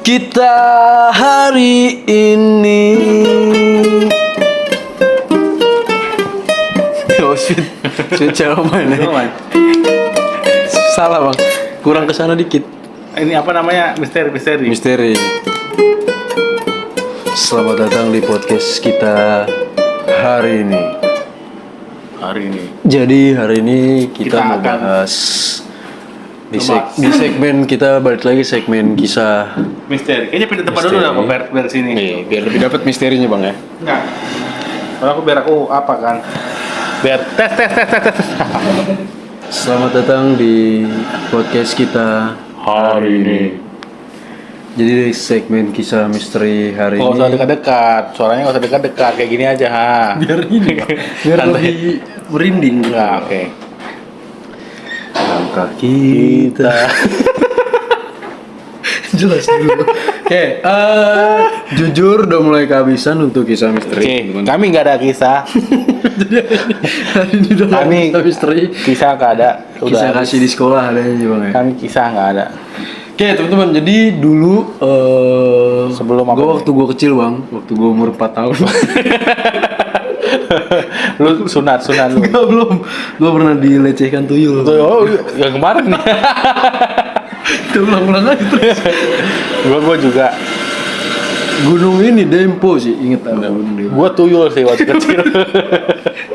kita hari ini. Oh, sweet cara main ya. Salah bang, kurang kesana dikit. Ini apa namanya? Misteri. Selamat datang di podcast kita hari ini. Jadi hari ini kita mau akan bahas di segmen kita, balik lagi segmen kisah Misteri. Kayaknya pindah tempat dulu lah biar sini. nih, biar lebih dapat misterinya bang ya. Enggak. Biar aku apa kan? Biar tes. Selamat datang di podcast kita hari ini. Jadi di segmen kisah misteri hari Nggak ini. usah dekat-dekat. Suaranya nggak usah dekat-dekat. Kayak gini aja ha. Biar ini, biar Santai. lebih merinding. Enggak, oke. Langkah kita. Jelas dulu. Oke, jujur udah mulai kehabisan untuk kisah misteri. Oke, teman-teman. kami nggak ada kisah. Hari ini udah Kami kisah misteri. Kisah nggak ada. Kisah Udah. kasih di sekolah ada aja bang ya. Kami kisah nggak ada. Oke teman-teman, jadi dulu Sebelum apa gue nih? waktu gue kecil bang, waktu gue umur 4 tahun. Lu sunat lu. Enggak, belum. Gue pernah dilecehkan tuyul. Oh, yang kemarin nih. Itu ulang-ulang aja terus. gua juga. Gunung ini Dempo sih, inget tak? Gunung Dempo. Gua tuyul sih waktu kecil.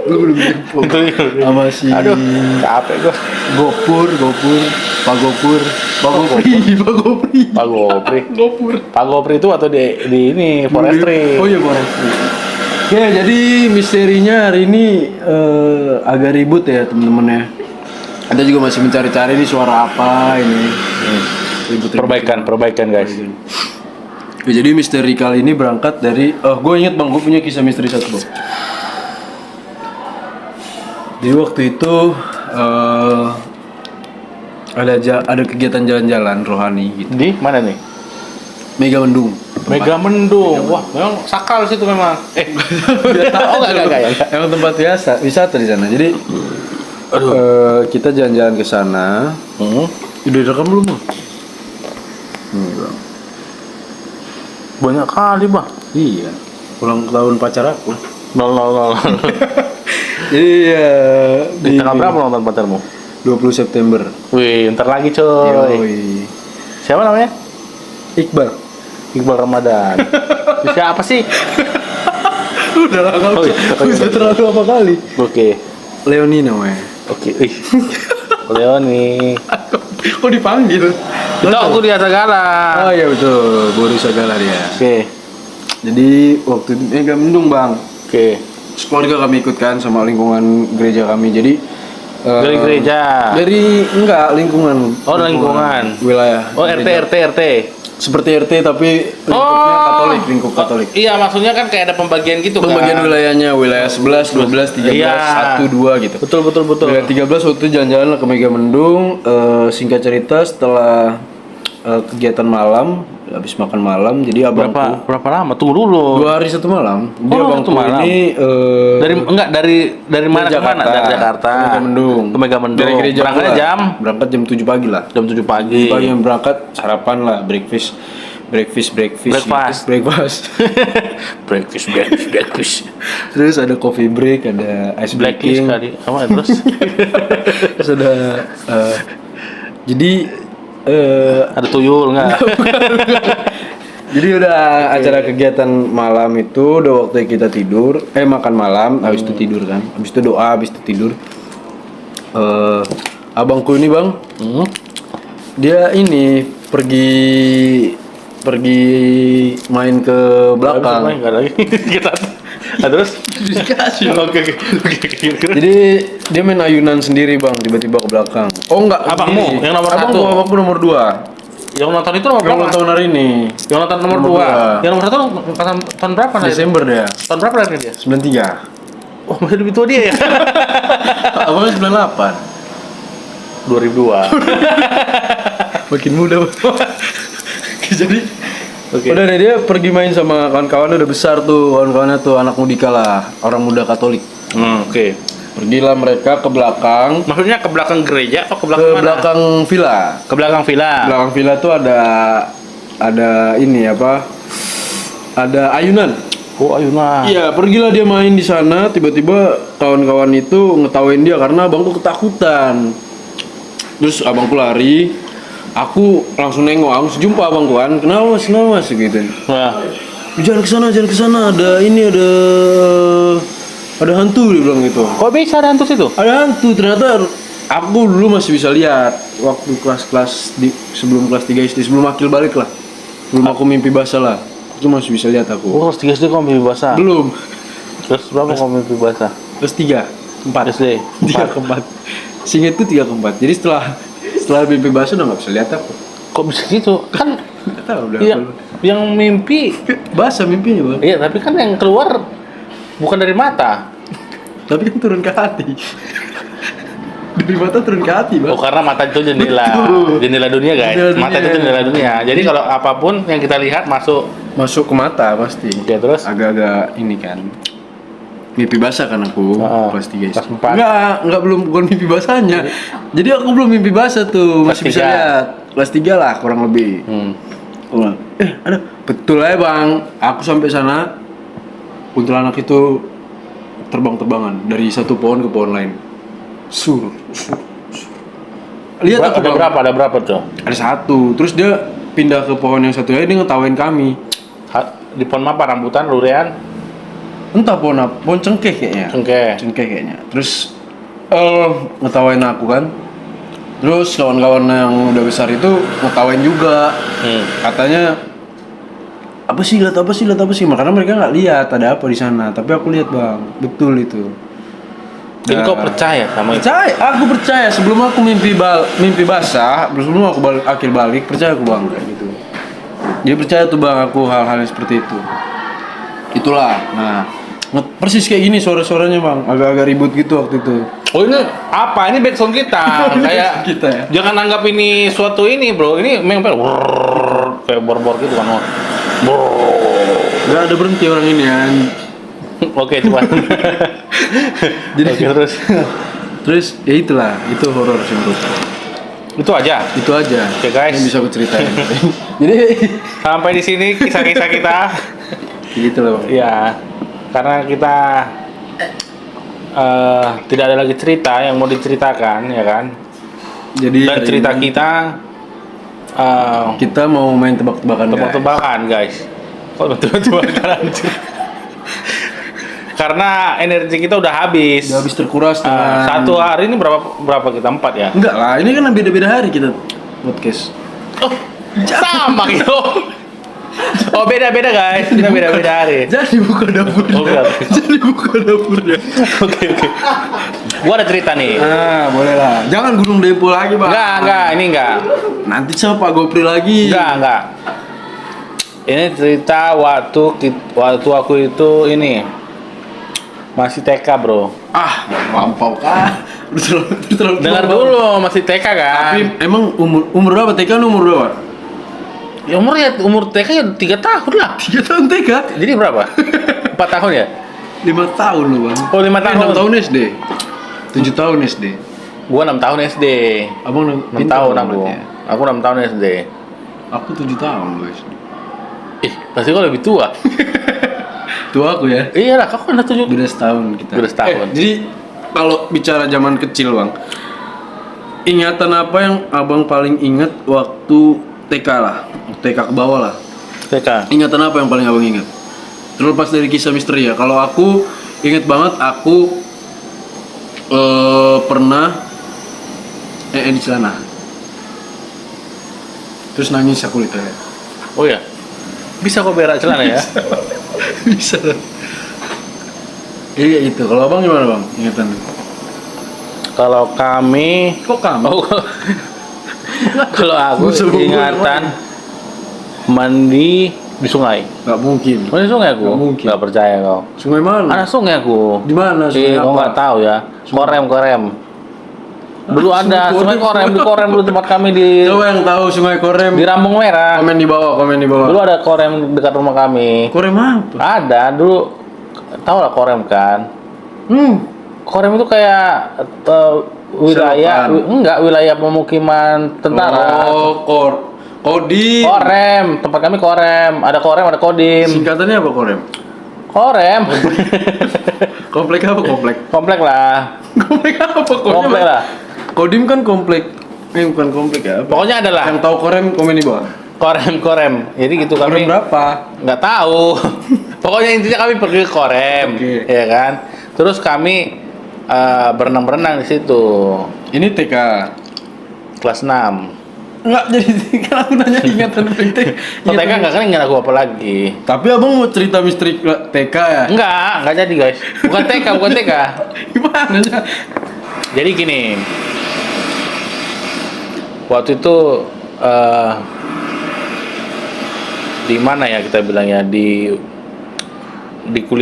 Gue Gunung Dempo. Tuyul. Sama si Aduh, capek gua. Gopur, Pak Gopur. Pak Gopri itu waktu di ini forestry. Oh iya forestry. Oke, jadi misterinya hari ini agak ribut ya teman-teman ya. Kita juga masih mencari-cari nih suara apa ini. Ribut-ribut. Perbaikan guys. Ya, jadi misteri kali ini berangkat dari gue inget bang, gue punya kisah misteri satu bang. Jadi waktu itu ada kegiatan jalan-jalan rohani gitu. Di mana nih? Mega Mendung. Mega Mendung. Wah, memang sakral situ memang. Enggak ya. Emang tempat wisata di sana. Jadi kita jalan-jalan ke sana. Udah direkam belum bang? Bang. Banyak kali, Bang. Iya. Ulang tahun pacar aku. 000. Iya. Di tanggal berapa ulang tahun pacarmu? 20 September. Wih, ntar lagi coy. Yoi. Siapa namanya? Iqbal. Iqbal Ramadan. Siapa sih? Udah lah, Oh, iya. bisa terlalu apa kali. Oke. Leoni namanya. Oke. Leoni. Kok dipanggil? Itu aku di Atagala. Oh iya betul, Boris Sagala dia. Oke. Jadi waktu Mega Mendung bang, Oke. keluarga kami ikut kan sama lingkungan gereja kami. Jadi Dari gereja. dari lingkungan. Oh, lingkungan. Wilayah. Oh, RT. Seperti RT tapi lingkupnya Katolik, lingkup Katolik. Iya, maksudnya kan kayak ada pembagian gitu Pembagian kan. wilayahnya, wilayah 11, 12, 13, Iya. 1, 2 gitu. Betul. Wilayah 13 waktu itu jalan-jalan ke Mega Mendung. Singkat cerita setelah kegiatan malam, habis makan malam, jadi abangku Berapa lama? Tunggu dulu. 2 hari 1 malam. Dia Oh, abangku 1 malam. ini Dari mana ke mana? Dari Jakarta. Ke Mega Mendung. Ke Mega Mendung. Dari gereja Berangkatnya pula. Berangkat jam 7 pagi lah. jam 7 pagi. Pagi yang berangkat sarapan lah, breakfast. Breakfast. Gitu. Breakfast. Terus ada coffee break, ada ice Blacklist breaking. kali. Apa terus? Terus ada jadi Ada tuyul enggak? jadi udah acara kegiatan malam itu udah waktu kita tidur, makan malam, habis itu tidur kan. Habis itu doa, habis itu tidur. Abangku ini, Bang. Dia ini pergi main ke belakang. Enggak lagi. Kita. Terus dikasih. Oke. Jadi dia main ayunan sendiri bang, tiba-tiba ke belakang. Oh enggak, Abangmu, yang nomor abangku, 1. abangku nomor 2. Yang nonton itu nomor Yang berapa? ulang tahun hari ini. Yang nonton nomor Nomor 2. dua. Yang nomor 1 tahun berapa nih? Desember dia. Tahun berapa lahirnya dia? 93. Oh, masih lebih tua dia ya? Abangnya 98. 2002. Makin muda bang. Jadi Oke. udah deh, dia pergi main sama kawan-kawannya, udah besar tuh kawan-kawannya tuh, anak mudika lah, orang muda Katolik. Oke. Pergilah mereka ke belakang, Maksudnya ke belakang gereja atau ke ke belakang mana? belakang villa. Ke belakang villa. Belakang villa tuh ada ada ini apa? Ada ayunan. Oh, ayunan. Iya, pergilah dia main di sana, tiba-tiba kawan-kawan itu ngetawain dia karena abangku ketakutan. Terus abangku lari, aku langsung nengok, aku langsung jumpa abangku kan, kenapa mas gitu. Nah, Jangan ke sana, ada hantu dia bilang gitu. kok bisa ada hantu situ? Ada hantu, ternyata aku dulu masih bisa lihat waktu kelas sebelum kelas 3 SD, sebelum akil balik lah. Belum aku mimpi basah lah. Itu masih bisa lihat aku. Oh, kelas 3 SD kau mimpi basah. Belum. Terus berapa kau mimpi basah? Kelas 3, 4 SD. 3 ke 4. Singkat itu 3 ke 4. Jadi setelah mimpi basah udah nggak bisa lihat aku. Kok bisa gitu? Kan Nggak tahu udah. iya, yang mimpi. Basah mimpinya, Bang. Iya, tapi kan yang keluar bukan dari mata. Tapi kan turun ke hati. Dari mata turun ke hati, Bang. Oh, karena mata itu jendela, Betul. jendela dunia guys. Jendela Mata itu dunia. jendela dunia. Jadi kalau apapun yang kita lihat masuk. Masuk ke mata pasti. Oke, terus? Agak-agak ini kan. Mimpi basah kan aku kelas 3 Kelas 4. Enggak bukan mimpi basahnya. Jadi aku belum mimpi basah tuh, Kelas masih bisa 3. lihat. Kelas 3 lah kurang lebih. Aku bilang, ada betul ya bang. Aku sampai sana, kuntilanak itu terbang-terbangan dari satu pohon ke pohon lain. Lihat aku Ada bang. berapa? Ada berapa tuh? Ada satu. Terus dia pindah ke pohon yang satu lagi, dia ngetawain kami. Di pohon apa? Rambutan, durian, Entah pohon apa, pohon cengkeh kayaknya. cengkeh. Cengkeh kayaknya. Terus ngetawain aku kan. Terus kawan-kawan yang udah besar itu ngetawain juga. Katanya apa sih lihat apa sih, makanya mereka nggak lihat ada apa di sana, tapi aku lihat bang, betul itu. Jadi kau percaya sama itu? Percaya, aku percaya sebelum aku mimpi basah, sebelum aku akhir balik, percaya aku bang kayak gitu. Jadi percaya tuh bang aku hal-hal yang seperti itu. Itulah, nah persis kayak gini suara-suaranya bang, agak-agak ribut gitu waktu itu. Oh ini apa? Ini backsound kita. Kayak Kita ya. jangan anggap ini suatu ini bro. Ini memang kayak bor-bor gitu kan. Gak ada berhenti orang ini ya. Oke coba. Jadi Oke, terus ya itulah, itu horor sih menurutku. itu aja. Itu aja. Oke, guys. Yang bisa aku ceritain. Jadi Sampai di sini kisah-kisah kita. gitu loh. Bang. Ya, karena kita tidak ada lagi cerita yang mau diceritakan, ya kan? Jadi Dan hari cerita ini kita kita mau main tebak-tebakan guys. tebak-tebakan, guys. Kok tebak-tebakan anjir? Karena energi kita udah habis. Udah habis terkuras dengan Satu hari ini berapa kita? 4 ya? Enggak lah, ini kan beda-beda hari kita podcast. Oh, sama gitu. Oh beda-beda guys, kita beda-beda hari. Jadi buka dapurnya. Oh, enggak. Jadi buka dapurnya. Oke. Gua ada cerita nih. Ah, boleh lah. Jangan gunung Depo lagi, Bang. Enggak, ini enggak. Nanti sama Pak Gopri lagi. Enggak. Ini cerita waktu aku itu ini masih TK, bro. Ah, lampau kah? Terlalu Dengar tua, Bang. dulu, masih TK kan? Tapi emang umur berapa TK umur berapa? Ya umur TK ya 3 tahun lah. 3 tahun TK? Jadi berapa? 4 tahun ya? 5 tahun loh, Bang. Oh, 5 tahun. 6 tahun SD. 7 tahun SD. Gua 6 tahun SD. Abang 6 pintar tahun dong aku. berarti ya? Aku 6 tahun SD. Aku 7 tahun, guys. Pasti kau lebih tua. Tua aku ya. Iyalah, kau kan udah 7. Beda setahun kita. Beda setahun. Jadi kalau bicara zaman kecil, Bang. Ingatan apa yang Abang paling ingat waktu TK lah? TK ke bawah lah. TK. Ingatan apa yang paling Abang ingat? Terlepas dari kisah misteri ya. Kalau aku ingat banget aku pernah di celana. Terus nangis aku di toilet. Oh ya. Bisa kau berak celana ya? Bisa. Iya itu. Kalau Abang gimana, Bang? Ingatan. Kalau kami Kok kamu? Oh, kalau aku Sebelum ingatan mandi di sungai. Gak mungkin. Mandi di sungai aku? Nggak mungkin. Nggak percaya kau. Sungai mana? Ada sungai aku. Di mana sungai Kau apa? nggak tahu ya. Korem. Dulu ada sungai Korem di Korem dulu tempat kami di Coba yang tahu Sungai Korem. di Rambung Merah. Komen di bawah. Dulu ada Korem dekat rumah kami. Korem apa? Ada dulu. Tahu lah Korem kan? Korem itu kayak wilayah Selokan. wilayah pemukiman tentara. Oh, Kodim. Korem, tempat kami Korem. Ada Korem, ada Kodim. Singkatannya apa Korem? Korem. Komplek apa komplek? Komplek lah. Komplek apa pokoknya? Komplek lah. Kodim kan komplek. Bukan komplek ya. Apa? Pokoknya ada lah. Yang tahu Korem komen di bawah. Korem. Jadi gitu Korem kami. berapa? Nggak tahu. Pokoknya intinya kami pergi ke Korem, Oke. ya kan. Terus kami berenang-berenang di situ. Ini TK. Kelas 6. Enggak, jadi kan aku nanya ingatan TK. Kalau TK nggak kan ingat aku apa lagi? Tapi abang mau cerita misteri TK ya? Nggak jadi guys. Bukan TK. Gimana ya? Jadi gini. Waktu itu di mana ya kita bilangnya di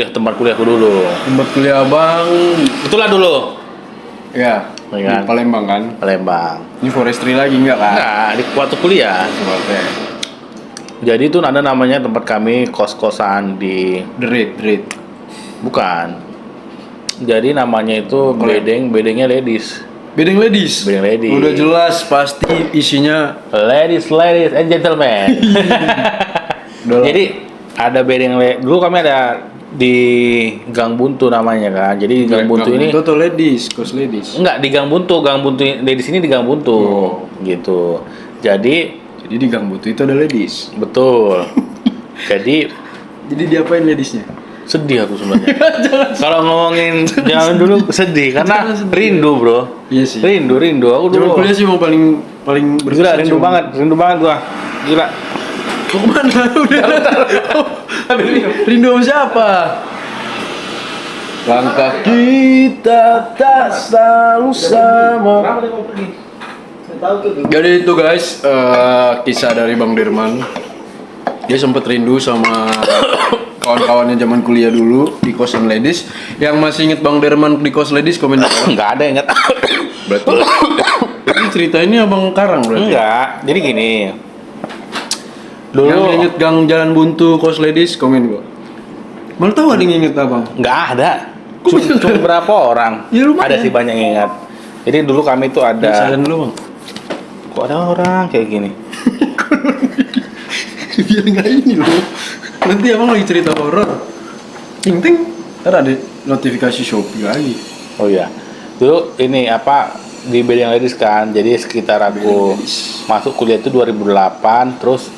tempat kuliahku dulu. Tempat kuliah abang. Itulah dulu. Ya. Iya Di kan? Palembang kan? Palembang. Ini forestry lagi enggak kan? Enggak, di waktu kuliah. Oke. Jadi itu ada namanya tempat kami kos-kosan di Dread. bukan. Jadi namanya itu bedengnya ladies. Bedeng ladies. Bedeng ladies. Udah jelas pasti isinya. Ladies and gentlemen. Udah lah. Jadi ada dulu kami ada di Gang Buntu namanya kan. Jadi di Gang Buntu ini Itu tuh ladies, kos ladies. enggak di Gang Buntu di sini di Gang Buntu. Oh. Gitu. Jadi Jadi di Gang Buntu itu ada ladies. betul. Jadi Diapain ladiesnya? sedih aku sebenarnya. Kalau ngomongin jangan dulu sedih karena Jangan sedih. rindu, Bro. Iya sih. Rindu aku Zaman dulu. kuliah sih mau paling Gila, rindu cuma- banget gua. Gila. Mau kemana? Udah. Rindu sama siapa? Langkah kita tak selalu sama. Jadi itu guys, kisah dari Bang Dirman. Dia sempat rindu sama kawan-kawannya zaman kuliah dulu di kosan ladies. Yang masih inget Bang Dirman di kos ladies komen di bawah. Enggak ada yang ingat. Berarti cerita ini Abang Karang berarti. Enggak. Jadi gini. Yang Dulu inget Gang Jalan Buntu kos ladies komen gua. Malah tahu ada yang inget Abang. enggak ada. Cuma berapa orang? Ya, lumayan. Ada sih banyak yang ingat. Jadi dulu kami tuh ada Silent dulu Bang. kok ada orang kayak gini. Biar nggak ini loh. Nanti Abang lagi cerita horor. Ting ting. Ntar ada notifikasi Shopee lagi. Oh iya. Dulu ini apa di Bedeng Ladies kan. Jadi sekitar aku masuk kuliah itu 2008 terus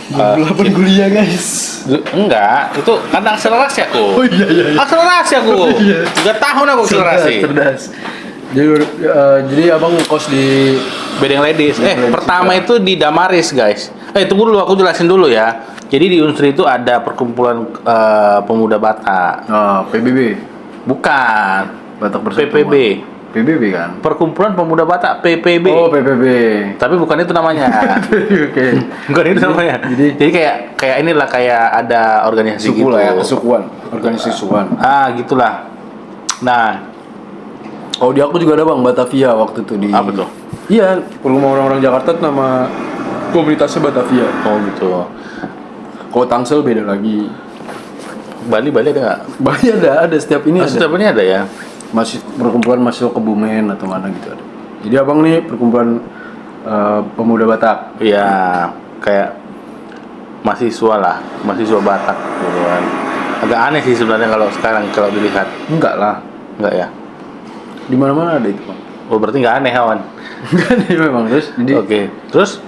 28 kuliah guys. enggak, itu karena akselerasi aku. Oh iya. Akselerasi aku. Iya. 3 tahun aku akselerasi. Cerdas. Jadi Abang ngekos di Bedeng Ladies. Bedeng Ladies Pertama juga. itu di Damaris, guys. Tunggu dulu aku jelasin dulu ya. Jadi di Unsri itu ada perkumpulan pemuda Batak. PBB. Bukan. Batak Persatuan. PPB. PBB kan? Perkumpulan Pemuda Batak PPB. Oh PPB. Tapi bukan itu namanya. Oke. Bukan itu namanya. Jadi kayak inilah kayak ada organisasi suku gitu. lah ya, kesukuan, organisasi sukuan. Gitulah. Nah, Oh di aku juga ada Bang Batavia waktu itu di. apa tuh? Iya, rumah orang-orang Jakarta tuh nama komunitasnya Batavia. Oh gitu. Kalau Tangsel beda lagi. Bali ada nggak? Banyak ada setiap ini ada. Setiap ini ada ya. Masih perkumpulan mahasiswa Kebumen atau mana gitu ada. Jadi Abang nih perkumpulan pemuda Batak. Iya, kayak mahasiswa Batak gitu kan. Agak aneh sih sebenarnya kalau sekarang kalau dilihat. Enggak lah. Enggak ya? Di mana-mana ada itu, Bang. Oh berarti nggak aneh kawan. Enggak ada memang terus. Jadi Oke. Terus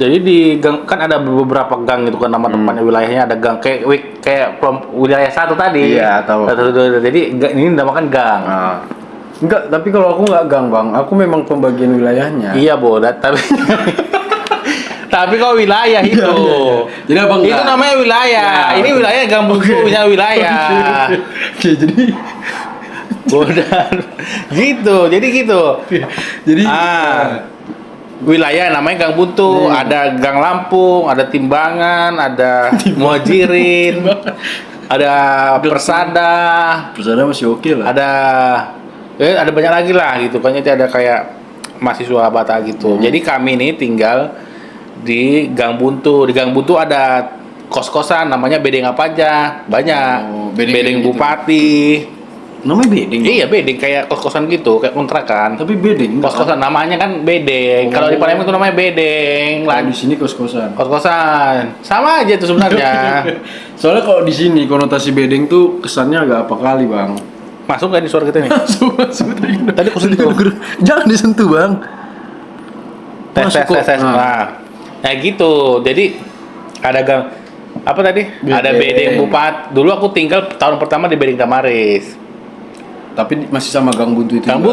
jadi di gang kan ada beberapa gang gitu kan nama tempatnya wilayahnya ada gang kayak wilayah satu tadi. Iya, tahu. Jadi ini dinamakan gang. Enggak, tapi kalau aku enggak gang, Bang. Aku memang pembagian wilayahnya. Iya bodat tapi tapi kok wilayah itu. Iya. Jadi Abang itu enggak. namanya wilayah. Ya, Ini betul. wilayah Gang Buntu punya wilayah. Oke, jadi Bodan. Gitu. Jadi gitu. jadi Wilayah namanya Gang Buntu, ada Gang Lampung, ada Timbangan, ada Muhajirin, ada Persada, Persada masih oke lah. ada banyak lagi lah gitu kan. Jadi ada kayak mahasiswa Batak gitu. Jadi kami ini tinggal di Gang Buntu. Di Gang Buntu ada kos-kosan namanya Bedeng apa aja? Banyak. Oh, bedeng Bedeng gitu. Bupati. Namanya bedeng. Iya bedeng kayak kos-kosan gitu, kayak kontrakan. Tapi bedeng. Kos-kosan namanya kan bedeng. Kalau di Palembang itu namanya bedeng. Kalau di sini kos-kosan. Kos-kosan. Sama aja itu sebenarnya. Soalnya kalau di sini konotasi bedeng tuh kesannya agak apa kali, Bang. Masuk nggak di suara kita nih? Masuk. Tadi aku sentuh. Jangan disentuh, Bang. Masuk kok. Tes. Nah gitu. Jadi ada gang apa tadi? Ada bedeng Bupat. Dulu aku tinggal tahun pertama di Bedeng Damaris. Tapi masih sama Gang Buntu itu. Gang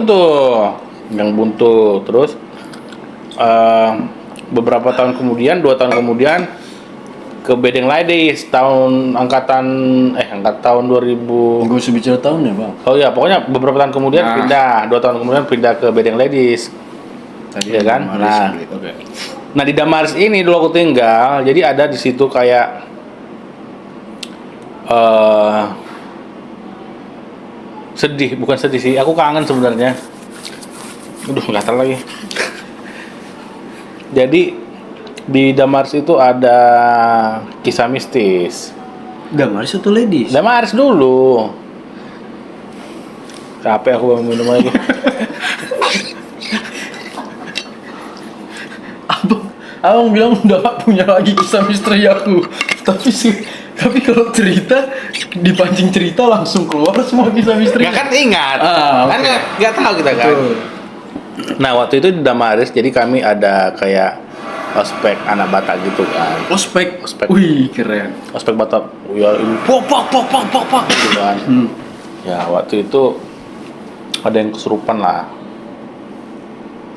Buntu. Terus beberapa tahun kemudian, 2 tahun kemudian ke Bedeng Ladies angkatan tahun 2000. Enggak usah bicara tahun ya, Bang. Oh ya, pokoknya beberapa tahun kemudian pindah, 2 tahun kemudian pindah ke Bedeng Ladies. Tadi ya kan? Damaris, okay. Nah di Damaris ini dulu aku tinggal, jadi ada di situ kayak bukan sedih sih, aku kangen sebenarnya. Nggak tahu lagi. Jadi di Damaris itu ada kisah mistis. Damaris atau Ladies? Damaris dulu. Capek aku minum lagi. Abang bilang udah gak punya lagi kisah misteri aku. Tapi kalau cerita dipancing cerita langsung keluar semua kisah misteri. Nggak kan ingat, kan okay. nggak tahu kita kan. Betul. Nah waktu itu di Damaris, jadi kami ada kayak ospek anak Batak gitu kan. Ospek. Ospek. Wih keren. Ospek Batak. Ya ini pok gitu kan. Ya waktu itu ada yang kesurupan lah.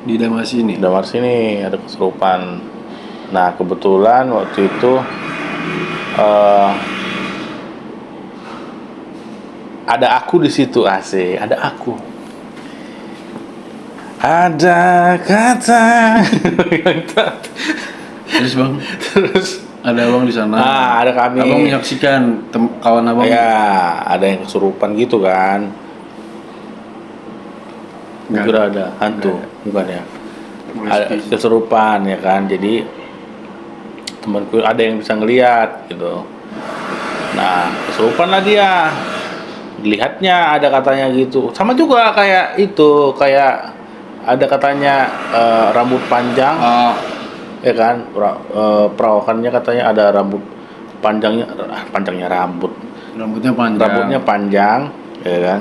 Di Damaris ini. Damaris ini ada kesurupan. Nah kebetulan waktu itu ada aku di situ ada aku. Ada kata. Terus Bang. Terus ada abang di sana. Ada kami. Abang menyaksikan kawan abang. Ya, ada yang kesurupan gitu kan. Kira ada hantu, bukan ya? Ada kesurupan ya kan. Jadi temanku ada yang bisa ngelihat gitu. Nah, kesurupan lah dia. Lihatnya ada katanya gitu. Sama juga kayak itu, kayak ada katanya rambut panjang. Ya kan? Perawakannya katanya ada rambut panjangnya rambut. Rambutnya panjang, ya kan?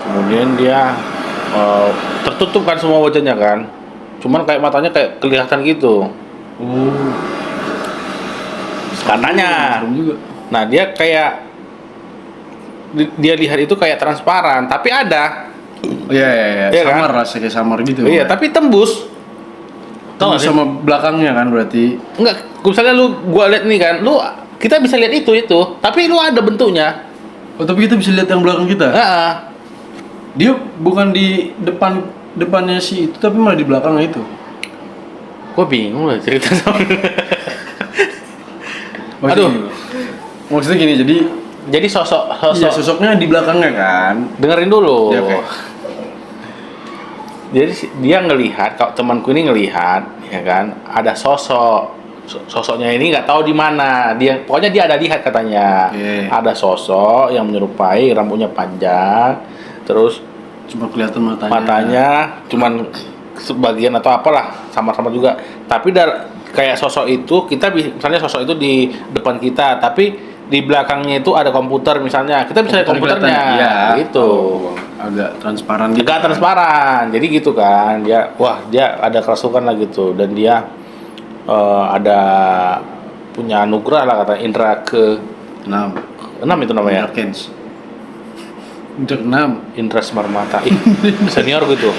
Kemudian dia tertutup kan semua wajahnya kan. Cuman kayak matanya kayak kelihatan gitu. Katanya. Nah, dia kayak dia lihat itu kayak transparan, tapi ada. Iya, samar kan? Rasanya kayak samar gitu. Iya, tapi tembus. Tahu sama belakangnya kan berarti? Enggak, misalnya gua lihat nih kan, kita bisa lihat itu, tapi lu ada bentuknya. Oh, tapi kita bisa lihat yang belakang kita? Dia bukan di depannya si itu, tapi malah di belakangnya itu. Gua bingung lah cerita sama. Maksudnya gini, jadi sosoknya di belakangnya kan. Dengerin dulu. Ya, okay. Jadi dia ngelihat, kalau temanku ini ngelihat, ya kan, ada sosoknya ini nggak tahu di mana. Pokoknya dia ada lihat katanya. Okay. Ada sosok yang menyerupai, rambutnya panjang, terus cuma kelihatan matanya cuman sebagian atau apalah, sama-sama juga. Tapi kayak sosok itu, misalnya sosok itu di depan kita, tapi di belakangnya itu ada komputer misalnya, kita bisa lihat komputernya, gitu. Agak transparan gitu. Agak transparan, jadi gitu kan. Dia ada kerasukan lah gitu, dan dia ada punya anugerah lah katanya, indra ke-6 itu namanya. Indra Semarmata. Senior gitu.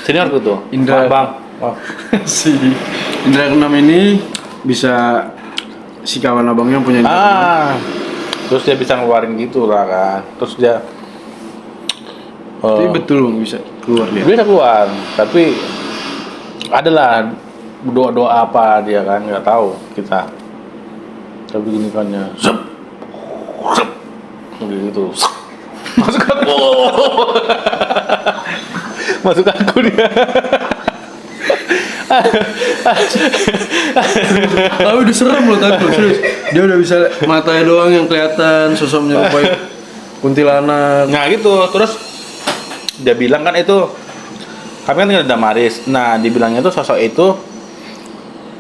Senior gitu. Indra Bang. Si Indra ke-6 ini bisa si kawan abangnya punya terus dia bisa ngeluarin gitu lah kan. Terus dia tapi betul Bang bisa keluar dia. Bisa keluar, tapi adalah doa-doa apa dia kan, nggak tahu kita. Tapi gini kan ya. Gitu. Masuk aku. Masuk aku dia. Tapi udah serem loh tadi serius. Dia udah bisa matanya doang yang kelihatan, sosok menyerupai. kuntilanak. Nah gitu, terus dia bilang kan itu kami kan tinggal di Damaris. Nah, dibilangnya tuh sosok itu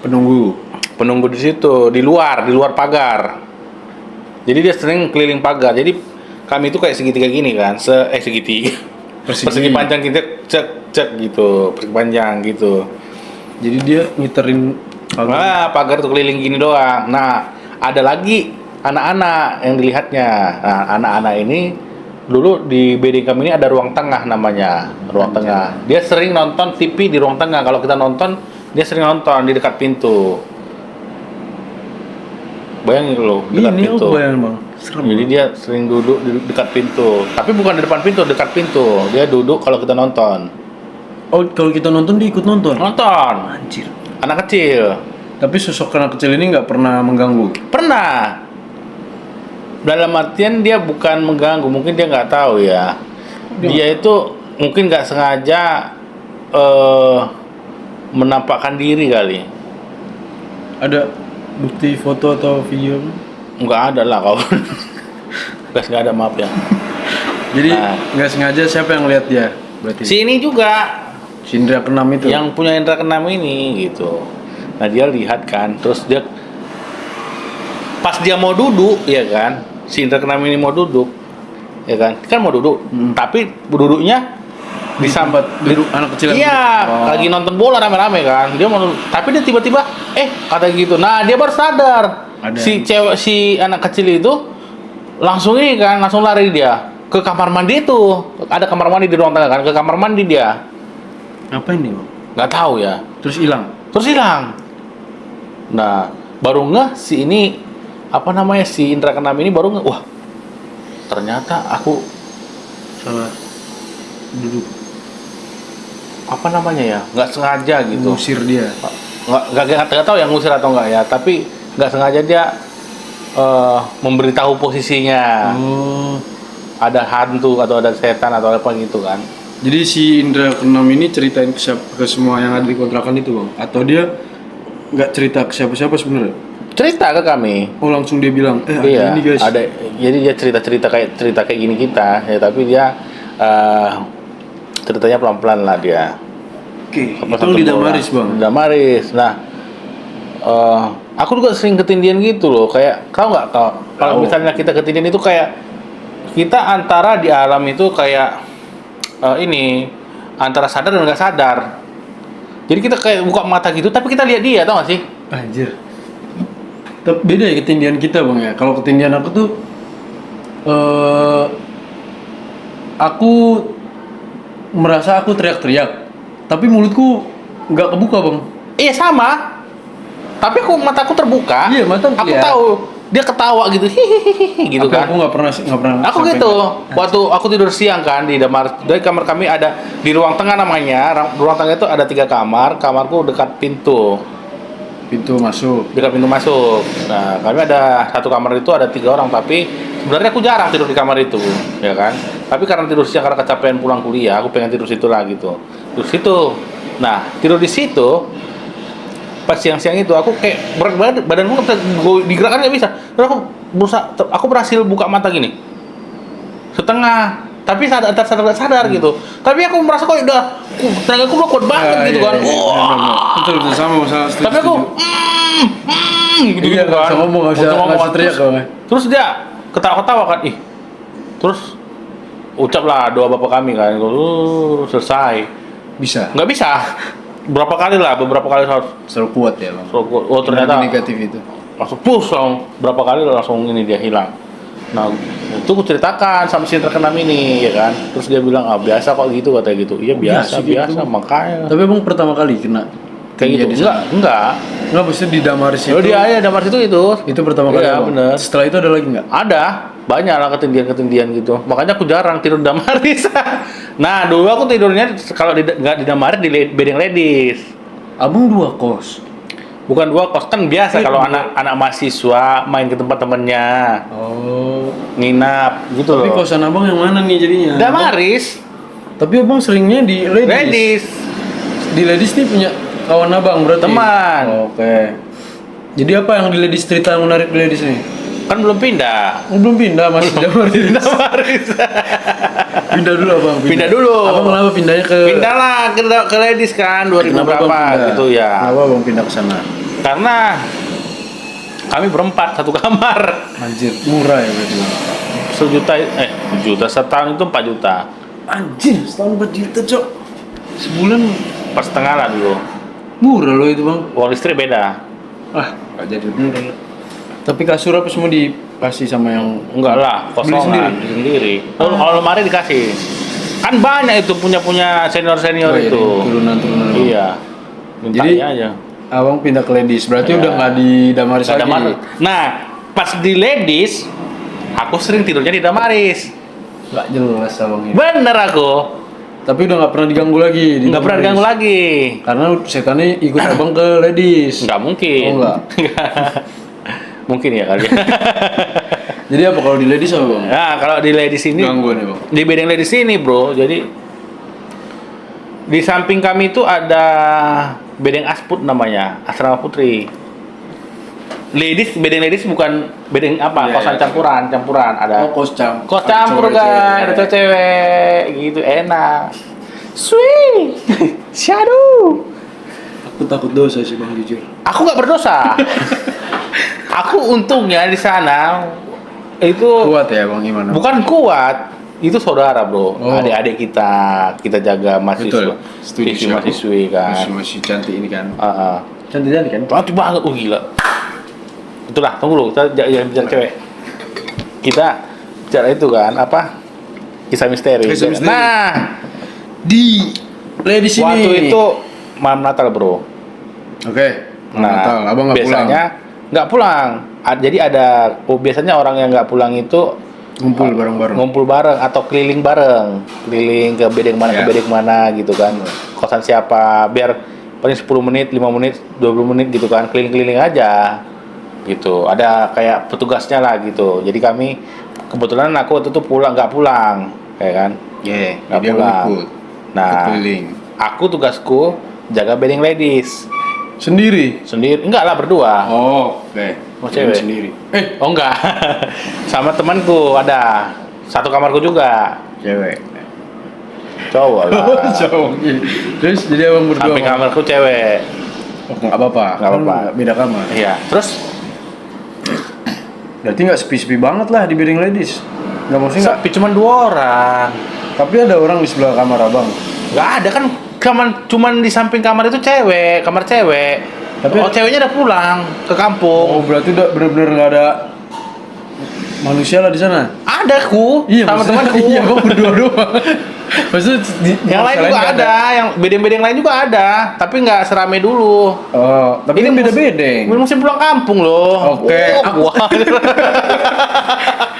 penunggu di situ, di luar pagar. Jadi dia sering keliling pagar. Jadi kami itu kayak segitiga gini kan, segitiga. Persegi panjang kita cek gitu, persegi panjang gitu. Jadi dia ngiterin pagar tuh keliling gini doang. Nah, ada lagi anak-anak yang dilihatnya. Nah, anak-anak ini dulu di BD kami ini ada ruang tengah namanya, ruang tengah. Dia sering nonton TV di ruang tengah. Kalau kita nonton, dia sering nonton di dekat pintu. Bayangin lo, dekat pintu. Bayangin bang. Serem. Jadi dia sering duduk di dekat pintu. Tapi bukan di depan pintu, dekat pintu. Dia duduk kalau kita nonton. Oh, kalau kita nonton dia ikut nonton? Nonton. Anjir. Anak kecil. Tapi sosok anak kecil ini nggak pernah mengganggu? Pernah. Dalam artian dia bukan mengganggu, mungkin dia nggak tahu ya. Dia itu mungkin nggak sengaja menampakkan diri kali. Ada bukti foto atau video? Nggak ada lah kau. Nggak ada, maaf ya. Jadi nggak sengaja siapa yang lihat dia? Berarti Si ini juga. si indra keenam itu? Yang punya indra keenam ini gitu. Nah dia lihat kan, terus dia pas dia mau duduk ya kan, si indra keenam ini mau duduk ya kan mau duduk, tapi duduknya disambat duduk anak kecil. Iya, lagi nonton bola rame-rame kan, dia mau duduk, tapi dia tiba-tiba kata gitu. Nah dia baru sadar si anak kecil itu langsung ini kan, langsung lari dia ke kamar mandi itu. Ada kamar mandi di ruang tengah kan, ke kamar mandi dia. Ngapain nih bang? Nggak tahu ya. Terus hilang. Nah, baru ngeh si ini si indra keenam ini baru ngeh, wah ternyata aku salah duduk. Nggak sengaja gitu. Ngusir dia. Nggak tahu yang ngusir atau enggak ya, tapi nggak sengaja dia memberitahu posisinya. Ada hantu atau ada setan atau apa gitu kan. Jadi si indra keenam ini ceritain ke semua yang ada di kontrakan itu bang? Atau dia nggak cerita ke siapa-siapa sebenarnya? Cerita ke kami. Oh langsung dia bilang, ada iya, ini guys. Ada. Jadi dia cerita kayak gini kita ya, tapi dia ceritanya pelan-pelan lah dia. Oke. Itu di Damaris bang. Di Damaris. Nah, aku juga sering ketindihan gitu loh. Kayak kalau misalnya kita ketindihan itu kayak kita antara di alam itu kayak antara sadar dan nggak sadar. Jadi kita kayak buka mata gitu, tapi kita lihat dia, tau gak sih? Anjir. Tapi beda ya ketindihan kita bang ya. Kalau ketindihan aku tuh, aku merasa aku teriak-teriak, tapi mulutku nggak kebuka bang. Iya sama. Tapi mataku terbuka. Iya mata. Aku tahu dia ketawa gitu, hihihi gitu kan. Aku nggak pernah. Aku gitu. Waktu aku tidur siang kan di kamar kami ada di ruang tengah namanya. Ruang tengah itu ada 3 kamar. Kamarku dekat pintu. Dekat pintu masuk. Nah, kami ada satu kamar itu ada 3 orang, tapi sebenarnya aku jarang tidur di kamar itu, ya kan. Tapi karena tidur siang karena kecapean pulang kuliah, aku pengen tidur situ lah gitu. Tidur situ. Nah, tidur di situ. Pas siang-siang itu aku kayak berat banget, badanku nggak bisa digerakkan, nggak bisa. Terus aku berhasil buka mata gini setengah, tapi sadar gitu. Tapi aku merasa kok udah tenagaku udah kuat banget gitu kan. Betul sama masalah. Tapi aku gitu kan. Ngomong nggak bisa teriak kan. Terus dia ketawa-ketawa kan, terus ucaplah doa bapak kami kan, selesai. Bisa? Nggak bisa. Beberapa kali harus selalu kuat ya bang. Oh ternyata negatif itu langsung push berapa kali langsung ini dia hilang. Nah itu aku ceritakan sama si terkenam ini ya kan. Terus dia bilang biasa kok gitu, katanya gitu. Iya biasa gitu. Makanya. Tapi bang pertama kali kena kayak gitu? Enggak maksudnya di Damaris itu. Oh dia Damaris itu pertama kali. Iya bener. Setelah itu ada lagi nggak? Ada, banyak lah ketindihan gitu. Makanya aku jarang tidur di Damaris. Nah dulu aku tidurnya kalau nggak di Damaris di bedeng ladies. Abang 2 kos? Bukan 2 kos, kan biasa kalau anak mahasiswa main ke tempat temennya. Nginap gitu. Tapi kosan abang yang mana nih jadinya? Damaris. Tapi abang seringnya di ladies. Di ladies nih punya kawan abang berarti? Teman. Oke. Jadi apa yang di ladies, cerita yang menarik di ladies nih? Kan belum pindah. Oh, belum pindah masih di Damaris. Pindah dulu abang. Pindah dulu. Abang kenapa pindahnya ke? Pindah lah ke ladies kan 2000 Kenapa berapa Bang pindah? gitu ya. Kenapa abang pindah ke sana? Karena kami berempat satu kamar. Anjir, murah ya berarti. Sejuta setahun itu 4 juta. Anjir, setahun 4 juta, Cok. Sebulan Per setengah lah dulu. murah loh itu, Bang. Uang listrik beda. Ah, enggak jadi murah. Tapi kasur apa semua dikasih sama yang Enggak lah, kosongan sendiri. Kalau lemari dikasih. Kan banyak itu punya senior Oh, iya, itu. turunan-turunan. Iya. Jadi Mintanya aja. abang pindah ke ladies, berarti Iya. udah nggak di Damaris Nggak lagi. Damaris. Nah, pas di ladies, aku sering tidurnya di Damaris. Nggak jelas abang ini. Bener aku. Tapi udah nggak pernah diganggu lagi. di Nggak pernah Damaris. diganggu lagi. Karena setannya ikut abang ke ladies. Nggak mungkin. Oh, nggak. Mungkin ya kali. Jadi apa kalau di ladies apa bang? Nah, kalau di ladies ini, Gangguan ya bang. di bedeng ladies ini bro, jadi di samping kami itu ada bedeng Asput namanya, Asrama Putri. Bedeng ladies bukan bedeng apa, Iya, kosan iya. campuran ada. Oh kos campur. Kos campur kan, ada cewek gitu, enak. Sweet, shadow. Aku takut dosa sih bang jujur. Aku nggak berdosa. Aku untungnya di sana itu Kuat ya bang gimana? bukan kuat, itu saudara bro, Oh. adik-adik kita jaga mahasiswa, Betul. Setuju. mahasiswi kan. Masih cantik ini kan. Ah. Cantik kan? Cantik banget, gila. Itulah, tunggu dulu, kita jangan bicara cewek. Kita bicara itu kan, apa? Kisah misteri. Kisah misteri. Nah, Di ladies ini. waktu itu malam Natal bro. Oke. Natal, abang nggak pulang. biasanya nggak pulang. Jadi biasanya orang yang nggak pulang itu Ngumpul bareng-bareng. ngumpul bareng atau keliling bareng, keliling ke bedeng mana Ya. ke bedeng mana gitu kan, kosan siapa, biar paling 10 menit, 5 menit, 20 menit gitu kan, keliling-keliling aja gitu, ada kayak petugasnya lah gitu. Jadi kami kebetulan aku waktu itu nggak pulang kayak kan, Iya. nggak Dia pulang. ikut. Nah, Keliling. aku tugasku jaga bedeng ladies Sendiri. sendiri, enggak lah berdua. Oh, oke. Oh, cewek? Sendiri. Oh enggak, sama temanku ada satu kamarku juga, Cewek. cowok lah. Cowok. Terus jadi abang berdua. Samping Bang? kamarku cewek. Oh, nggak apa-apa. Nggak apa-apa. Kan beda kamar. Iya. Terus Berarti nggak sepi-sepi banget lah di bedeng ladies. Nggak maksudnya nggak. sepi cuma 2 orang. Tapi ada orang di sebelah kamar abang. Nggak ada kan, cuman di samping kamar itu kamar cewek. Tapi- ceweknya udah pulang ke kampung. Oh, berarti udah bener-bener nggak ada manusia lah di sana. Ada aku sama maksudnya- temanku. Iya, gua berdua doang. Maksudnya Yang lain juga nggak ada, yang bedeng-bedeng lain juga ada, tapi nggak serame dulu. Oh, tapi ini beda-bedeng. Ini musim pulang kampung loh. Oke. Wah.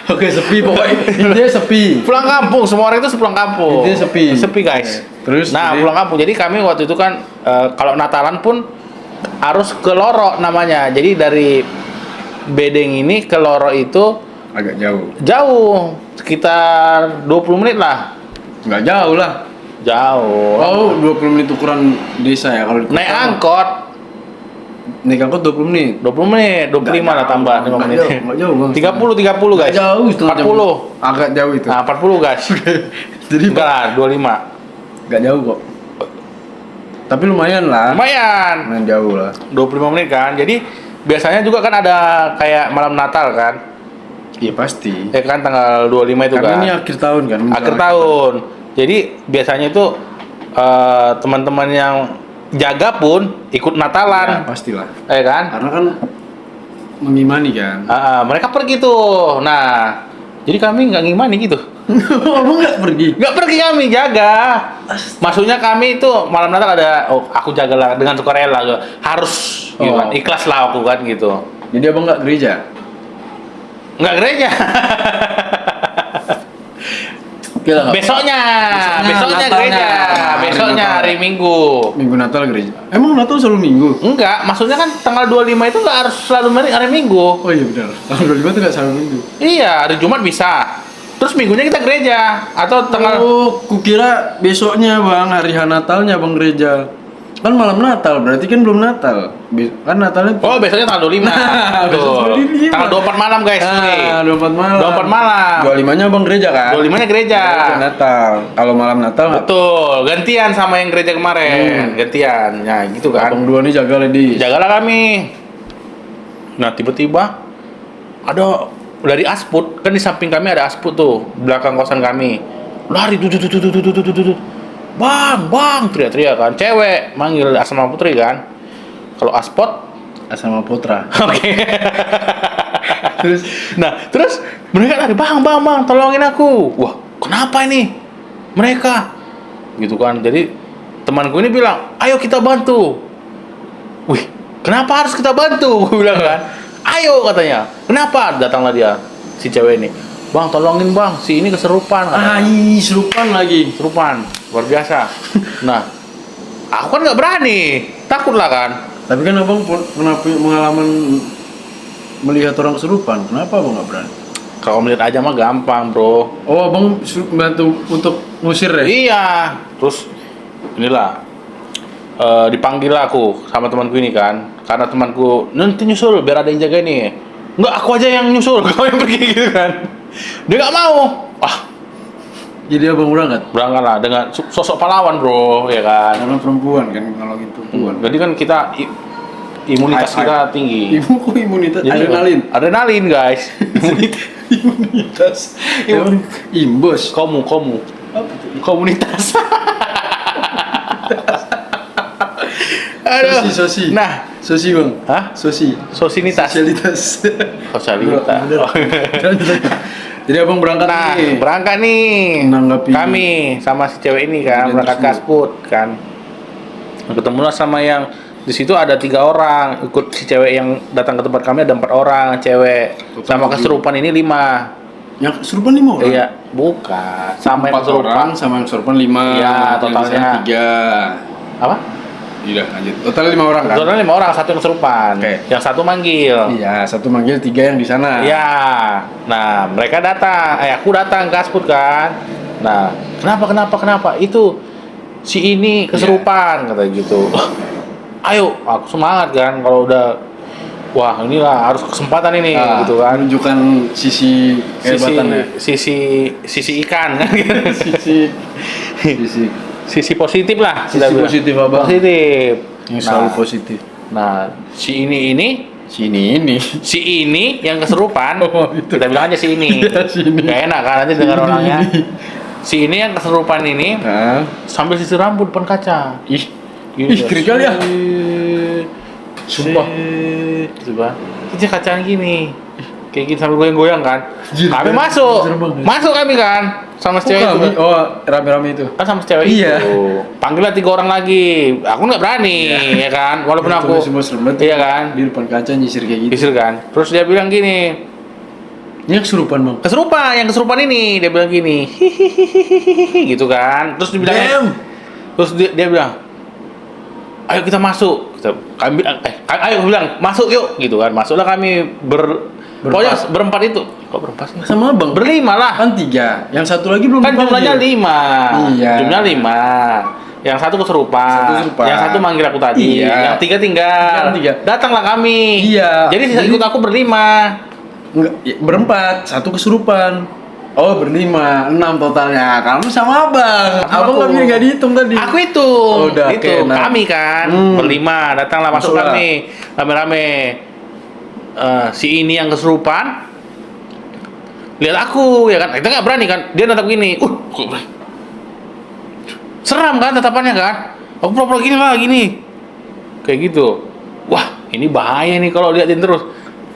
Oke, sepi pokoknya. Intinya sepi. Pulang kampung, semua orang itu sepulang kampung. Intinya sepi. Sepi guys. Terus, nah, jadi- pulang kampung. Jadi kami waktu itu kan kalau Natalan pun harus ke Loro namanya. Jadi dari bedeng ini ke Loro itu Agak jauh. jauh, sekitar 20 menit lah. Nggak jauh lah. Jauh. Oh, 20 menit ukuran desa ya kalau di kota. Naik angkot Naik angkot 20 menit. 20 menit, 25 lah tambah 5 Nggak menit. jauh, nggak jauh, Bang. 30 guys. Nggak jauh, setengah jam. 40. Agak jauh itu. Nah, 40 guys. Jadi Enggak lah, 25. nggak jauh kok. Tapi lumayan lah. Lumayan. Lumayan jauh lah. 25 menit kan. Jadi biasanya juga kan ada kayak malam Natal kan. Iya pasti. Kan tanggal 25 itu Karena kan. ini akhir tahun kan. Akhir tahun. Jadi biasanya itu teman-teman yang jaga pun ikut Ya, Natalan. pastilah. Kan? Karena kan mengimani kan. Mereka pergi tuh. Nah, jadi kami nggak ngimani gitu. Abang nggak pergi. Nggak pergi, kami jaga. Maksudnya kami itu malam Natal ada, aku jagalah dengan sukarela, harus gitu Oh. kan. Ikhlas lah aku kan gitu. Jadi abang nggak gereja. Nggak gereja. Besoknya Natalnya, gereja. hari Besoknya Natal. hari Minggu. Minggu Natal gereja. Emang Natal selalu Minggu? Enggak, maksudnya kan tanggal 25 itu nggak harus selalu hari Minggu. Oh iya benar. Tanggal 25 itu nggak selalu Minggu. Iya, hari Jumat bisa. Terus minggunya kita gereja atau tanggal Oh, kukira besoknya bang, hari Natalnya bang gereja. Kan malam Natal, berarti kan belum Natal. Kan Natalnya Oh, besoknya tanggal 25. Tuh. Tanggal 24 malam, guys. Ah, 24 malam. 24 malam. 25-nya Bang gereja kan? 25-nya gereja. Gereja Natal. Kalau malam Natal Betul, gantian sama yang gereja kemarin. Gantian. Nah, gitu kan. Abang dua nih jaga lady. Jagalah kami. Nah, tiba-tiba ada dari Asput, kan di samping kami ada Asput tuh, belakang kosan kami. Lari tuh. Bang, teriak-teriak kan. Cewek manggil Asma Putri kan. Kalau Aspot Sama Putra. oke. terus mereka lari, bang, tolongin aku. Wah, kenapa ini? Mereka gitu kan. Jadi temanku ini bilang, ayo kita bantu. Wih, kenapa harus kita bantu? Gue bilang kan, ayo katanya. Kenapa? Datanglah dia, si cewek ini. Bang, tolongin bang, si ini keserupan. Serupan lagi. Keserupan, luar biasa. Nah, aku kan nggak berani, takut lah kan. Tapi kan abang pernah punya pengalaman melihat orang kesurupan. Kenapa abang nggak berani? Kalau melihat aja mah gampang bro. Oh, abang bantu untuk ngusir ya? Iya, terus inilah dipanggil aku sama temanku ini kan, karena temanku nanti nyusul biar ada yang jaga ini. Enggak, aku aja yang nyusul, kau yang pergi gitu kan. Dia nggak mau. Jadi abang berangkat? Berangkat lah dengan sosok pahlawan bro, ya kan. Karena perempuan kan, nolongin perempuan. Jadi kan kita imunitas kita tinggi. Ibu kok imunitas? Jadi, adrenalin guys. Imunitas. Imbus. Komu. Komunitas. Aduh. Sosi. Nah, Sosi bang. hah? Sosinitas. Sosialitas. Sosialitas. Jadi abang berangkat Nah, nih. berangkat nih. Menanggapi. Kami sama si cewek ini kan Kejadian berangkat ke Asput kan. Ketemulah sama yang di situ ada 3 orang ikut si cewek yang datang ke tempat kami, ada 4 orang cewek. Sama keserupan ini 5. Yang kesurupan 5 orang? Iya, bukan. Sama yang 4 keserupan. orang sama yang kesurupan 5. Iya, totalnya 3. Apa? Iya, lanjut. Total 5 orang kan? Totalnya 5 orang, 1 yang keserupan. Oke. Yang 1 manggil. Iya, 1 manggil, 3 yang di sana. Iya. Nah, mereka datang. Aku datang ke Asput kan. Nah, kenapa? Itu si ini keserupan kata gitu. Ayo, aku semangat kan kalau udah wah, inilah harus kesempatan ini gitu kan. Menunjukkan sisi kehebatan ya. Sisi ikan kan gitu. Sisi Sisi positif lah. Sisi kita bilang. positif, Abang. Positif. yang selalu positif. Nah, si ini si ini yang keserupan. Oh, itu. Kita bilang aja si ini. Iya, si ini. Gak enak kan nanti dengar orangnya. Si ini yang keserupan ini Nah, sambil sisir rambut depan kaca. ih, Gitu. kiri kali ya. Sumpah. Gitu kan. Itu kacaan gini. Kayak gitu sambil goyang-goyang kan. Anjir, Kami kan? masuk. Serem banget. Masuk kami kan. Sama si cewek itu. Oh, rame-rame itu. Kan sama si cewek Iya. itu. Panggillah 3 orang lagi. Aku nggak berani, ya kan. Walaupun Itu aku. semua serem banget. Iya kan. Di depan kaca nyisir kayak gitu. Kisir kan. Terus dia bilang gini. Ini kesurupan bang. Yang keserupan ini dia bilang gini. Hihihi gitu kan. Terus dia bilang. Damn. Terus dia bilang, ayo kita masuk. Kami ayo bilang masuk yuk gitu kan. Masuklah kami pokoknya berempat itu. Kok berempat sih? Sama abang. Berlima lah. Kan 3. Yang satu lagi belum Kan dipanggil. jumlahnya 5. Iya. Jumlahnya 5. Yang 1 keserupan. Yang 1 manggil aku tadi. Iya. Yang 3 tinggal. Yang 3. Datanglah kami. Iya. Jadi sisa ikut aku berlima. Enggak, ya, berempat, 1 kesurupan. Oh, berlima, 6 totalnya. Kamu sama abang. Abang aku. nggak dihitung tadi. Aku itu. Oh, udah, itu oke, nah. kami kan berlima. Datanglah masuk Masuklah. kami rame-rame. Si ini yang keserupan. Lihat aku ya kan. Kita nggak berani kan. Dia natap gini. Kok berani? Seram kan tatapannya kan. Aku pura-pura gini lah gini. Kayak gitu. Wah, ini bahaya nih kalau liatin terus.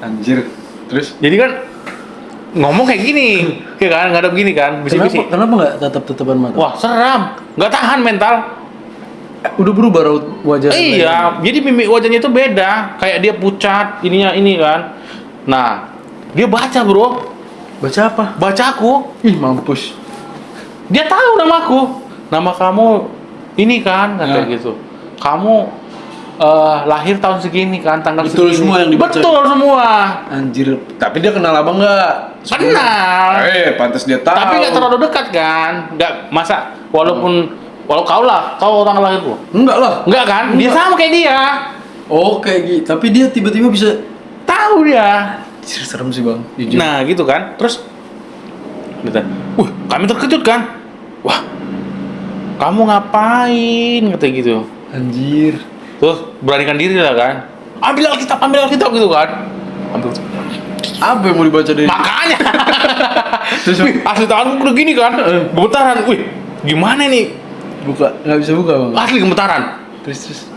Anjir. Terus Jadi kan ngomong kayak gini, ya kan, ngadep gini kan, bisik-bisik. kenapa nggak tatap-tatapan mata? Wah, seram. Nggak tahan mental. Udah berubah raut wajah. Iya, jadi mimik wajahnya itu beda. Kayak dia pucat, ininya ini kan. Nah, dia baca bro. Baca apa? Baca aku. Ih, mampus. Dia tahu namaku. Nama kamu ini kan, kata Ya. gitu. Kamu lahir tahun segini kan, tanggal Betul segini. semua yang dibaca. Betul semua. Anjir. Tapi dia kenal abang nggak? Kenal. Pantas dia tahu. Tapi nggak terlalu dekat kan. Nggak, masa walaupun Walau kau tanggal lahirku. Enggak lah. Enggak kan? Dia sama kayak dia. Oh kayak gitu. Tapi dia tiba-tiba bisa. Tahu dia. Anjir, serem sih bang. Jujur. Nah gitu kan. Terus kita, kami terkejut kan. Wah, kamu ngapain? Kata gitu. Anjir. Terus beranikan diri lah kan. Ambil Alkitab gitu kan. Ambil. Apa yang mau dibaca dari? Makanya. Terus Wih, asli tanganku udah gini kan. Gemetaran. Wih, gimana nih? buka, nggak bisa buka bang. Asli gemetaran. Terus.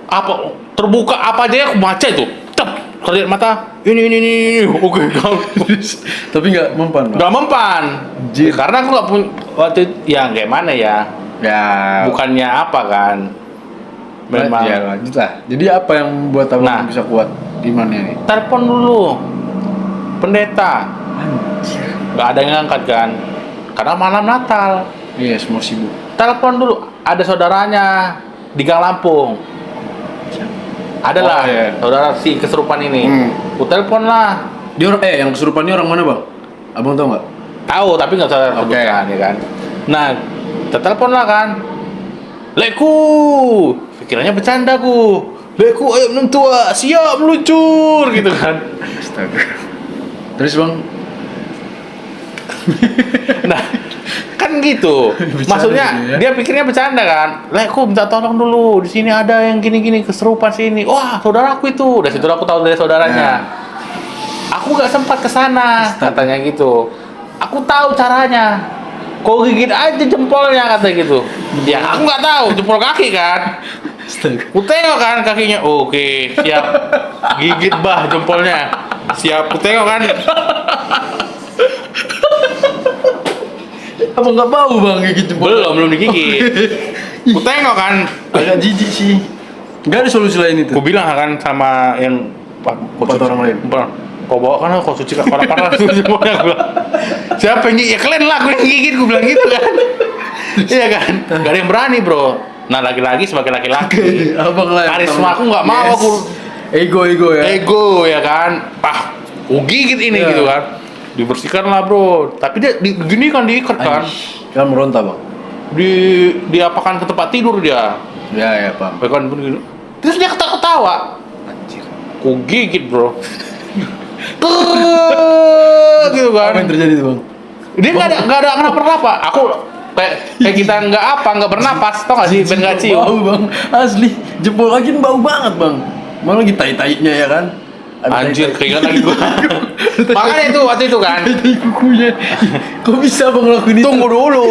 Apa terbuka apa aja aku baca itu. Cep, kerja mata. Ini. Oke, kau. Tapi nggak mempan bang. Gak mempan. Anjir. Karena aku gak punya waktu itu, ya kayak mana ya? Ya. Bukannya apa kan? Memang. Ya lanjut lah. Jadi apa yang membuat abang bisa kuat imannya nih? Telepon dulu pendeta. Anjir. Gak ada yang ngangkat kan? Karena malam Natal. Iya, semua sibuk. Telepon dulu. Ada saudaranya di Gang Lampung. Adalah Oh, iya. saudara si kesurupan ini. Ku telepon lah. Dia orang yang kesurupan ini orang mana bang? Abang tahu nggak? Tahu tapi nggak usah sebutkan ya kan. Nah, telepon lah kan. Leku, pikirannya bercanda ku. Leku ayo mentua, siap meluncur gitu kan. Astaga. Terus bang? Nah, kan gitu. Maksudnya gitu ya. dia pikirnya bercanda kan. Leku minta tolong dulu. Di sini ada yang gini-gini keserupan sini. Wah, saudaraku itu. Dari situ aku tahu dari saudaranya. Aku nggak sempat ke sana, katanya gitu. Aku tahu caranya. Kau gigit aja jempolnya, kata gitu. Ya aku nggak tahu jempol kaki kan. Astaga. Ku tengok kan kakinya. Oke, siap. Gigit bah jempolnya. Siap. Ku tengok kan. Apa nggak bau bang gigit jempol? Belum digigit. Ku tengok kan. Agak jijik sih. Nggak ada solusi lain itu. Ku bilang kan sama yang Empat orang lain. Kau bawa kan kau suci parah-parah semuanya. Siapa yang gigit? Ya kalian lah, aku yang gigit, gue bilang gitu kan. Iya kan? Gak ada yang berani bro. Nah laki-laki sebagai laki-laki, Abang lah. karisma aku nggak mau aku. Ego ya. Ego ya kan. Aku gigit ini gitu kan. Dibersihkan lah bro. Tapi dia gini kan diikat kan. Kan meronta bang. Diapakan ke tempat tidur dia. Ya paham. Kan begini. Terus dia ketawa-ketawa. Anjir. Aku gigit bro. Gitu kan. Apa yang terjadi tuh bang? Dia nggak ada kenapa-napa. Aku kayak kita nggak bernapas, tau nggak sih? Ben nggak cium. Bau bang, asli. Jempol lagi bau banget bang. Malah lagi tai-tainya ya kan? Ada Anjir, tai-tai. keinget lagi gua. Makanya itu waktu itu kan. Tai kukunya. Kok bisa bang ngelakuin itu? Tunggu dulu,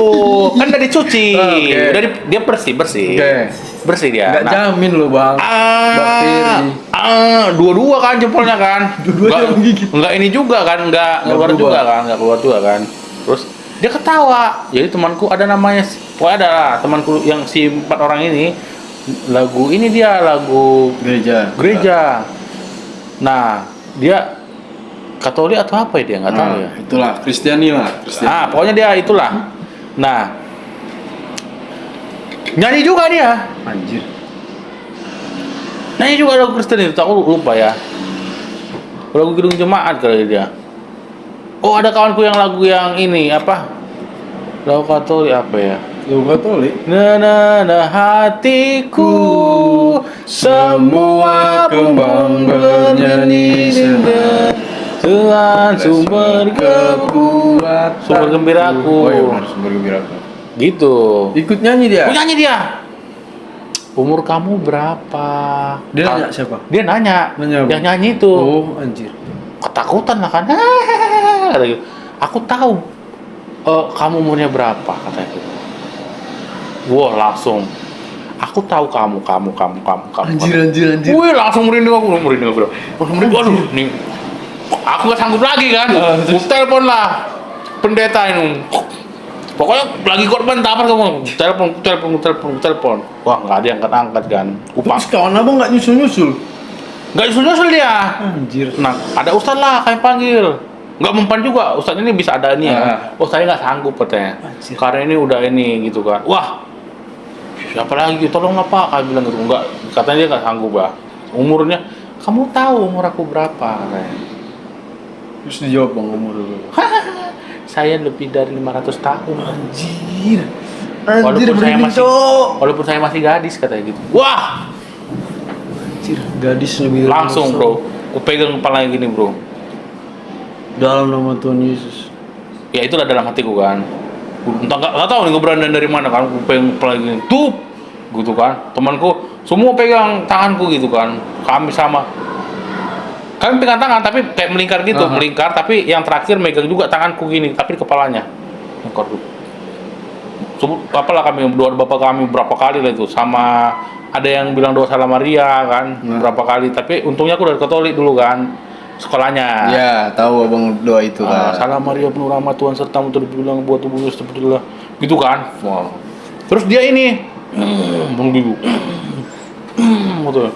kan udah dicuci, Oke. dia bersih. Oke. Bersih dia. Nggak jamin loh bang. Bakteri. Dua-dua kan jempolnya kan. Dua-duanya menggigit. Enggak ini juga kan, enggak keluar berubah. juga kan, enggak keluar juga kan. Terus dia ketawa. Jadi temanku ada namanya, pokoknya ada lah temanku yang si 4 orang ini lagu gereja. Nah, dia Katolik atau apa ya dia nggak tahu ya. Itulah Kristiani lah. Pokoknya dia itulah. Nah, nyanyi juga dia. Anjir. Nyanyi juga lagu Kristen itu, aku lupa ya. Lagu Gedung Jemaat kali dia. Oh, ada kawanku yang lagu yang ini apa? Lagu Katolik apa ya? Lu Katolik? Na hatiku semua kembang bernyanyi Tuhan sumber kekuatan, sumber gembiraku. Oh iya benar, sumber gembiraku. Gitu. Ikut nyanyi dia. Oh, nyanyi dia. Umur kamu berapa? Dia nanya siapa? Dia nanya. Nanya apa? Yang nyanyi itu. Oh anjir. Ketakutan lah kan. Kata gitu. Aku tahu kamu umurnya berapa, katanya gitu. Wah, langsung. Aku tahu kamu. Anjir. Wih, langsung merinding aku. Waduh, nih. Aku gak sanggup lagi kan. Aku telepon lah pendeta ini. Pokoknya lagi korban tapar kamu. Telepon. Wah, nggak ada yang angkat kan. Terus kawan abang nggak nyusul? Nggak nyusul dia. Anjir. Nah, ada ustaz lah kami panggil. Nggak mempan juga. Ustaz ini bisa ada ini ya. Oh, saya nggak sanggup katanya. Anjir. Karena ini udah ini gitu kan. Wah, siapa lagi? Tolonglah Pak. Kami bilang gitu. Enggak. Katanya dia nggak sanggup bah. Umurnya, kamu tahu umur aku berapa? Katanya. Terus dijawab bang umur dulu. Saya lebih dari 500 tahun. Anjir. Anjir, merinding, Cok. walaupun saya masih gadis katanya gitu. Wah, Anjir, gadis lebih langsung bro, aku pegang kepalanya gini bro. Dalam nama Tuhan Yesus. Ya itulah dalam hatiku kan. Entah nggak tahu nih keberanian dari mana kan. Aku pegang kepalanya gini, tuh, gitu kan. Temanku semua pegang tanganku gitu kan. Kami pegang tangan tapi kayak melingkar gitu, melingkar tapi yang terakhir megang juga tanganku gini, tapi di kepalanya. Apalah kami doa bapak kami berapa kali lah itu, sama ada yang bilang doa Salam Maria kan berapa kali, tapi untungnya aku dari Katolik dulu kan sekolahnya. Ya, tahu abang doa itu kan. Salam Maria penuh rahmat Tuhan sertamu, terbilang buat tubuhmu sepertilah gitu kan. Wow. Terus dia ini begitu. Gitu.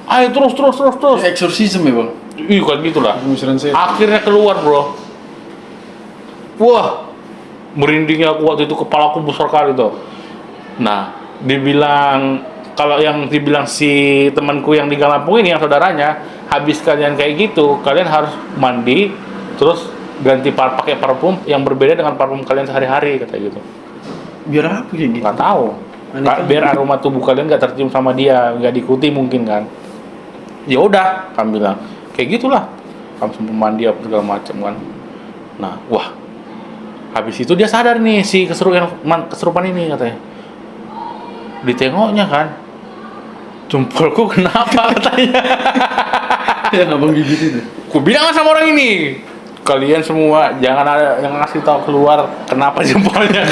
Ayo terus. Eksorsisme ya bang. Iya kan gitulah. Pengusiran setan. Akhirnya keluar bro. Wah, merindingnya aku waktu itu, kepalaku besar kali tuh. Nah, kalau yang dibilang si temanku yang di Lampung ini, yang saudaranya, habis kalian kayak gitu, kalian harus mandi, terus ganti pakai parfum yang berbeda dengan parfum kalian sehari-hari, kata gitu. Biar apa kayak gitu? Nggak tahu. Biar aroma tubuh kalian nggak tercium sama dia, nggak diikuti mungkin kan. Ya udah, kami bilang kayak gitulah. Langsung mandi apa segala macam kan. Nah, wah. Habis itu dia sadar nih si kesurupan ini katanya. Ditengoknya kan, jempolku kenapa katanya. Yang abang gigit itu. Ku bilang sama orang ini, kalian semua jangan ada yang ngasih tahu keluar kenapa jempolnya.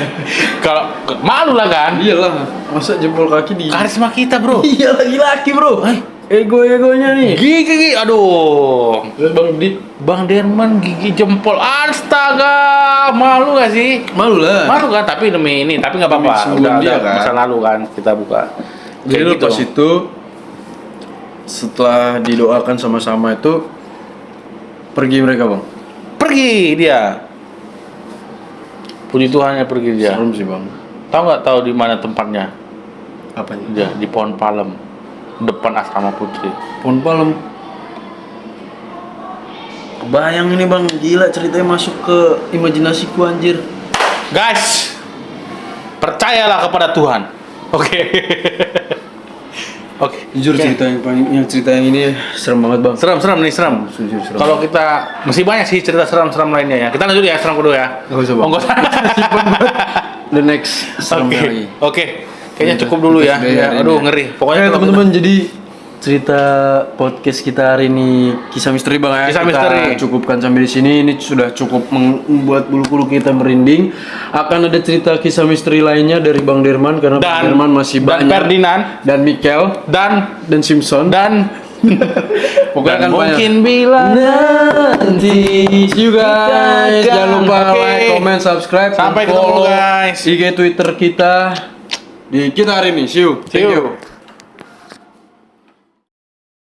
Kalau malu lah kan. Iyalah, masa jempol kaki di. Karisma kita bro. Iya laki-laki bro. Egonya nih. Gigi, aduh. Bang Derman gigi jempol, astaga, malu gak sih? Malu lah. Malu kan, tapi demi ini, tapi nggak apa-apa. Udah kan? masa lalu kan, kita buka. Jadi Kayak pas itu setelah didoakan sama-sama itu pergi mereka bang. Pergi dia. Puji Tuhan ya pergi dia. Serem sih bang. Tahu di mana tempatnya? Apanya? Dia di Pohon Palem, depan asrama Putri. Pohon Palem. Bayang ini bang, gila ceritanya masuk ke imajinasiku anjir. Guys, percayalah kepada Tuhan. Oke. Oke. Jujur cerita yang ini serem banget bang. Serem nih, serem. Jujur serem. Kalau kita masih banyak sih cerita serem lainnya ya. Kita lanjut ya serem kedua ya. Nggak usah bang. The next serem lagi. Oke. Kayaknya cukup dulu ya. Aduh ngeri. Pokoknya teman-teman jadi cerita podcast kita hari ini kisah misteri bang ya. Kisah kita misteri. Cukupkan sampai di sini. Ini sudah cukup membuat bulu-bulu kita merinding. Akan ada cerita kisah misteri lainnya dari Bang Derman karena Bang Derman masih banyak. Dan Ferdinand. Dan Mikel. Dan Simpson. Dan pokoknya kan mungkin banyak. bila nanti see you guys. Jangan lupa like, comment, subscribe. Sampai ketemu guys. IG Twitter kita. Di kita hari ini. See you. See you.